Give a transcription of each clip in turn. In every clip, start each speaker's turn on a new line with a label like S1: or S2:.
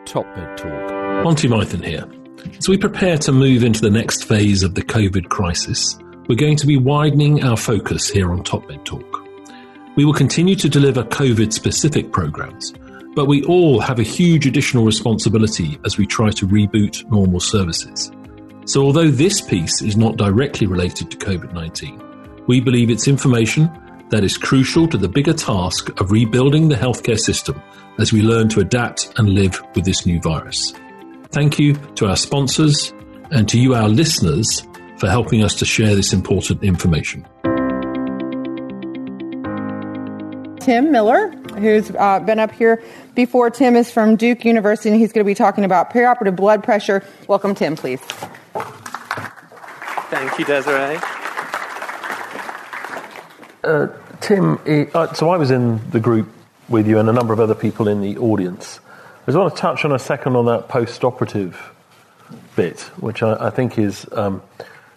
S1: TopMedTalk.
S2: Monty Mythen here. As we prepare to move into the next phase of the COVID crisis, we're going to be widening our focus here on TopMedTalk. We will continue to deliver COVID-specific programs, but we all have a huge additional responsibility as we try to reboot normal services. So although this piece is not directly related to COVID-19, we believe it's information that is crucial to the bigger task of rebuilding the healthcare system as we learn to adapt and live with this new virus. Thank you to our sponsors and to you, our listeners, for helping us to share this important information.
S3: Tim Miller, who's been up here before. Tim is from Duke University, and he's going to be talking about perioperative blood pressure. Welcome, Tim, please.
S4: Thank you, Desiree.
S5: Tim, so I was in the group with you and a number of other people in the audience. I just want to touch on a second on that post-operative bit, which I think is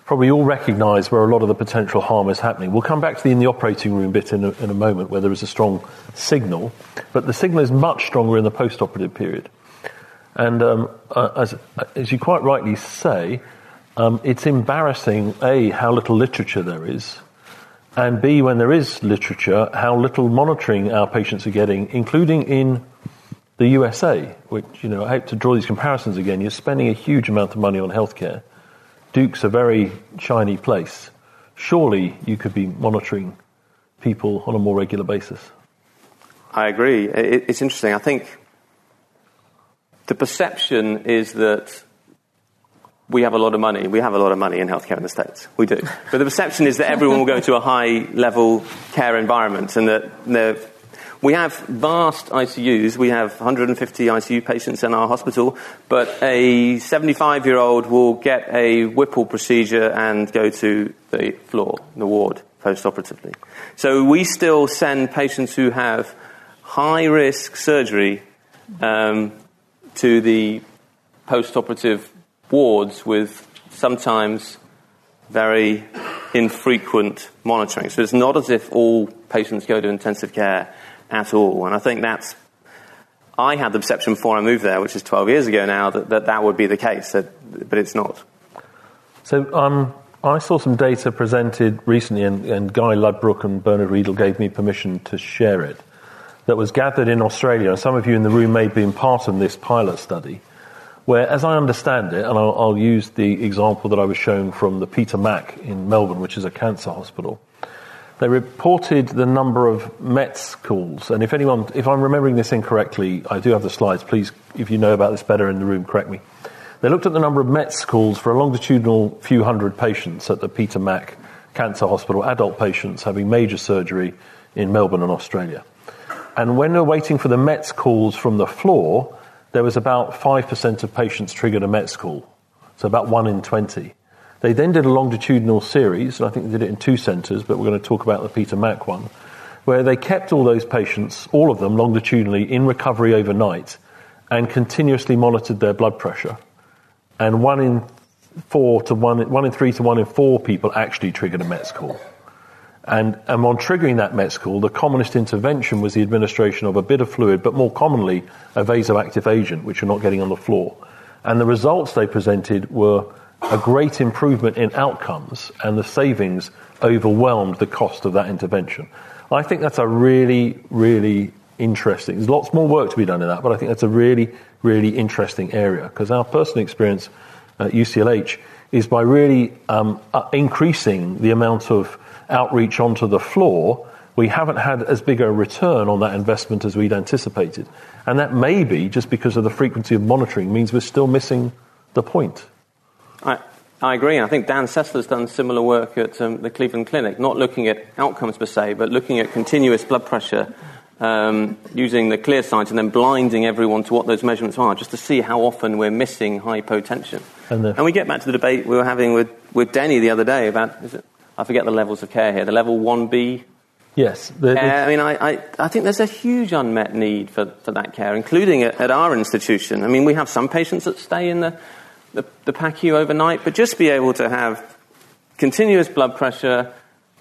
S5: probably all recognise where a lot of the potential harm is happening. We'll come back to the in the operating room bit in a moment where there is a strong signal, but the signal is much stronger in the post-operative period. And as you quite rightly say, it's embarrassing, A, how little literature there is, and B, when there is literature, how little monitoring our patients are getting, including in the USA, which, I hate to draw these comparisons again. You're spending a huge amount of money on healthcare. Duke's a very shiny place. Surely you could be monitoring people on a more regular basis.
S4: I agree. It's interesting. I think the perception is that we have a lot of money. We have a lot of money in healthcare in the States. We do. But the perception is that everyone will go to a high-level care environment and that we have vast ICUs. We have 150 ICU patients in our hospital, but a 75-year-old will get a Whipple procedure and go to the floor, the ward, post-operatively. So we still send patients who have high-risk surgery to the post-operative wards with sometimes very infrequent monitoring. So it's not as if all patients go to intensive care at all. And I think I had the perception before I moved there, which is 12 years ago now, that would be the case, but it's not.
S5: So I saw some data presented recently, and Guy Ludbrook and Bernard Riedel gave me permission to share it, that was gathered in Australia. And some of you in the room may have been part of this pilot study, where, as I understand it, and I'll use the example that I was shown from the Peter Mac in Melbourne, which is a cancer hospital. They reported the number of METS calls, and if I'm remembering this incorrectly, I do have the slides. Please, if you know about this better in the room, correct me. They looked at the number of METS calls for a longitudinal few hundred patients at the Peter Mac Cancer Hospital, adult patients having major surgery in Melbourne and Australia. And when they're waiting for the METS calls from the floor, there was about 5% of patients triggered a METS call, so about 1 in 20. They then did a longitudinal series, and I think they did it in 2 centres, but we're going to talk about the Peter Mac one, where they kept all those patients, all of them longitudinally, in recovery overnight and continuously monitored their blood pressure. And 1 in 3 to 1 in 4 people actually triggered a METS call. And on triggering that METS call, the commonest intervention was the administration of a bit of fluid, but more commonly a vasoactive agent, which you're not getting on the floor. And the results they presented were a great improvement in outcomes, and the savings overwhelmed the cost of that intervention. I think that's a really, really interesting. There's lots more work to be done in that, but I think that's a really, really interesting area, because our personal experience at UCLH is by really increasing the amount of outreach onto the floor, we haven't had as big a return on that investment as we'd anticipated. And that may be just because of the frequency of monitoring means we're still missing the point.
S4: I agree. I think Dan Sessler's done similar work at the Cleveland Clinic, not looking at outcomes per se, but looking at continuous blood pressure, using the clear signs and then blinding everyone to what those measurements are, just to see how often we're missing hypotension. And we get back to the debate we were having with Denny the other day about, I forget the levels of care here, the level 1B?
S5: Yes.
S4: I think there's a huge unmet need for that care, including at our institution. I mean, we have some patients that stay in the POQI overnight, but just be able to have continuous blood pressure,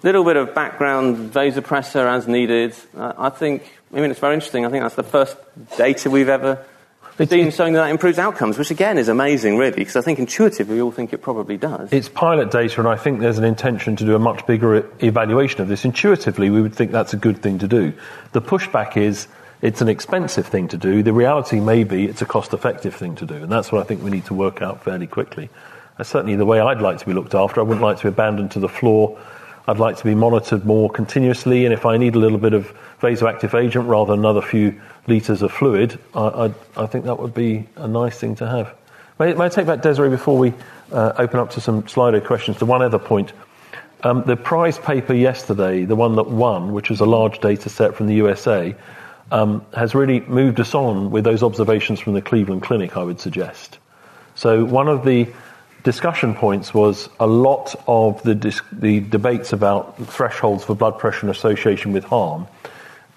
S4: little bit of background vasopressor as needed. It's very interesting. I think that's the first data we've ever seeing something that improves outcomes, which again is amazing, really, because I think intuitively we all think it probably does.
S5: It's pilot data, and I think there's an intention to do a much bigger evaluation of this. Intuitively, we would think that's a good thing to do. The pushback is it's an expensive thing to do. The reality may be it's a cost-effective thing to do, and that's what I think we need to work out fairly quickly. That's certainly the way I'd like to be looked after. I wouldn't like to be abandoned to the floor. I'd like to be monitored more continuously, and if I need a little bit of vasoactive agent rather than another few litres of fluid, I think that would be a nice thing to have. May I take back, Desiree, before we open up to some Slido questions, to one other point. The prize paper yesterday, the one that won, which was a large data set from the USA, has really moved us on with those observations from the Cleveland Clinic, I would suggest. So one of the discussion points was a lot of the debates about thresholds for blood pressure in association with harm.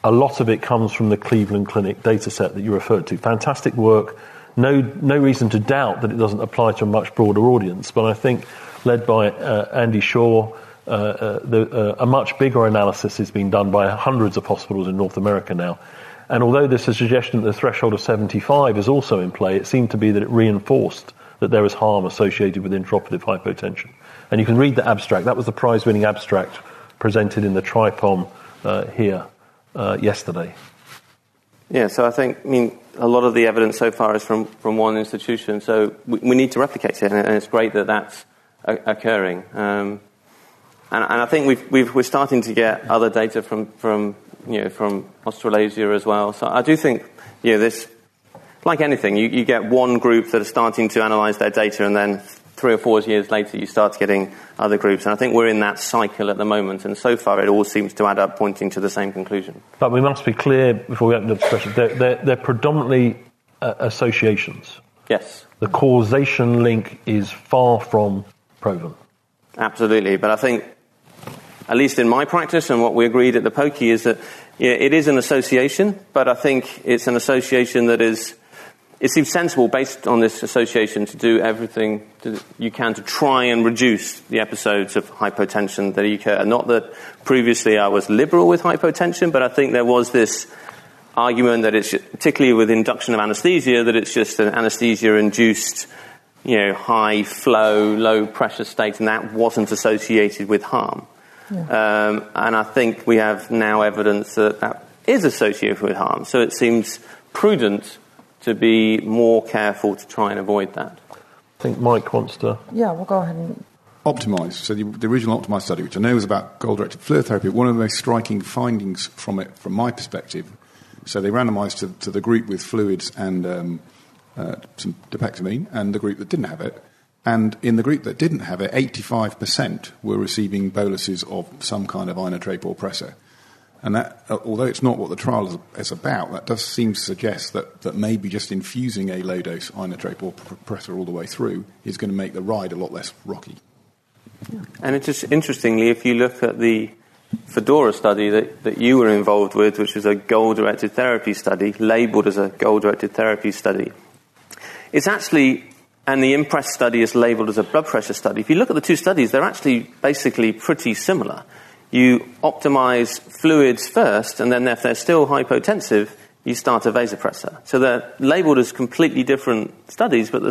S5: A lot of it comes from the Cleveland Clinic data set that you referred to. Fantastic work. No reason to doubt that it doesn't apply to a much broader audience. But I think, led by Andy Shaw, a much bigger analysis is being done by hundreds of hospitals in North America now. And although there's a suggestion that the threshold of 75 is also in play, it seemed to be that it reinforced that there was harm associated with intraoperative hypotension. And you can read the abstract. That was the prize-winning abstract presented in the TRIPOM here yesterday.
S4: Yeah, so I mean, a lot of the evidence so far is from one institution, so we need to replicate it, and it's great that that's occurring. And I think we're starting to get other data from Australasia as well. So I do think, this, like anything, you get one group that are starting to analyse their data, and then 3 or 4 years later you start getting other groups. And I think we're in that cycle at the moment, and so far it all seems to add up pointing to the same conclusion. But
S5: we must be clear before we open the discussion, they're predominantly associations.
S4: Yes.
S5: The causation link is far from proven.
S4: Absolutely, but I think, at least in my practice and what we agreed at the POQI, is that it is an association, but I think it's an association that it seems sensible based on this association to do everything you can to try and reduce the episodes of hypotension that occur. Not that previously I was liberal with hypotension, but I think there was this argument that it's, particularly with induction of anesthesia, that it's just an anesthesia-induced, high flow, low pressure state, and that wasn't associated with harm. Yeah. And I think we have now evidence that is associated with harm. So it seems prudent to be more careful to try and avoid that.
S5: I think Mike wants to...
S3: Yeah, we'll go ahead and...
S1: Optimise. So the original Optimise study, which I know was about goal-directed fluid therapy, one of the most striking findings from it, from my perspective, so they randomised to the group with fluids and some dopexamine, and the group that didn't have it. And in the group that didn't have it, 85% were receiving boluses of some kind of inotrope or pressor. And that, although it's not what the trial is about, that does seem to suggest that maybe just infusing a low-dose inotrope or pressor all the way through is going to make the ride a lot less rocky.
S4: Yeah. And it's just interestingly, if you look at the Fedora study that you were involved with, which was a goal-directed therapy study, labelled as a goal-directed therapy study, it's actually... And the IMPRESS study is labelled as a blood pressure study. If you look at the two studies, they're actually basically pretty similar. You optimise fluids first, and then if they're still hypotensive, you start a vasopressor. So they're labelled as completely different studies, but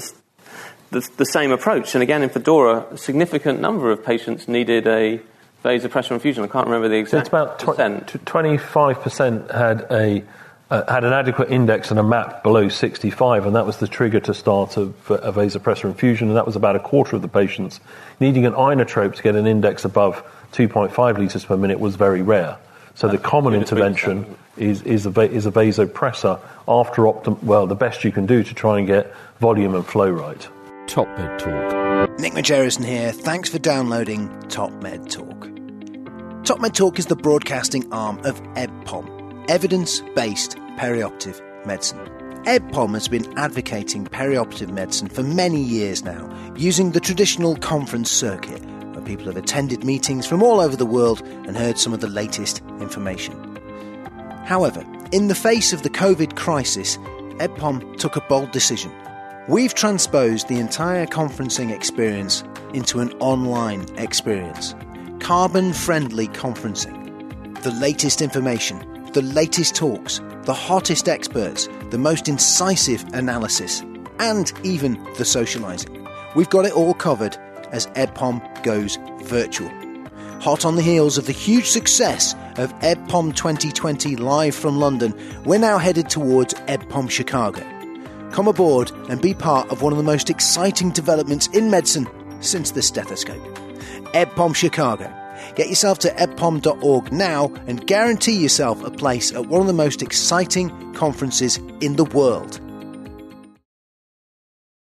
S4: the same approach. And again, in Fedora, a significant number of patients needed a vasopressor infusion. I can't remember the exact percent.
S5: 25% had an adequate index and a MAP below 65, and that was the trigger to start a vasopressor infusion, and that was about a quarter of the patients. Needing an inotrope to get an index above 2.5 litres per minute was very rare. So the common intervention is a vasopressor after the best you can do to try and get volume and flow right.
S2: TopMedTalk.
S6: Nick Majerison here. Thanks for downloading TopMedTalk. TopMedTalk is the broadcasting arm of EBPOM, Evidence-Based Perioperative Medicine. EBPOM has been advocating perioperative medicine for many years now, using the traditional conference circuit, where people have attended meetings from all over the world and heard some of the latest information. However, in the face of the COVID crisis, EBPOM took a bold decision. We've transposed the entire conferencing experience into an online experience. Carbon-friendly conferencing. The latest information, the latest talks, the hottest experts, the most incisive analysis, and even the socialising. We've got it all covered as EBPOM goes virtual. Hot on the heels of the huge success of EBPOM 2020 live from London, we're now headed towards EBPOM Chicago. Come aboard and be part of one of the most exciting developments in medicine since the stethoscope. EBPOM Chicago. Get yourself to ebpom.org now and guarantee yourself a place at one of the most exciting conferences in the world.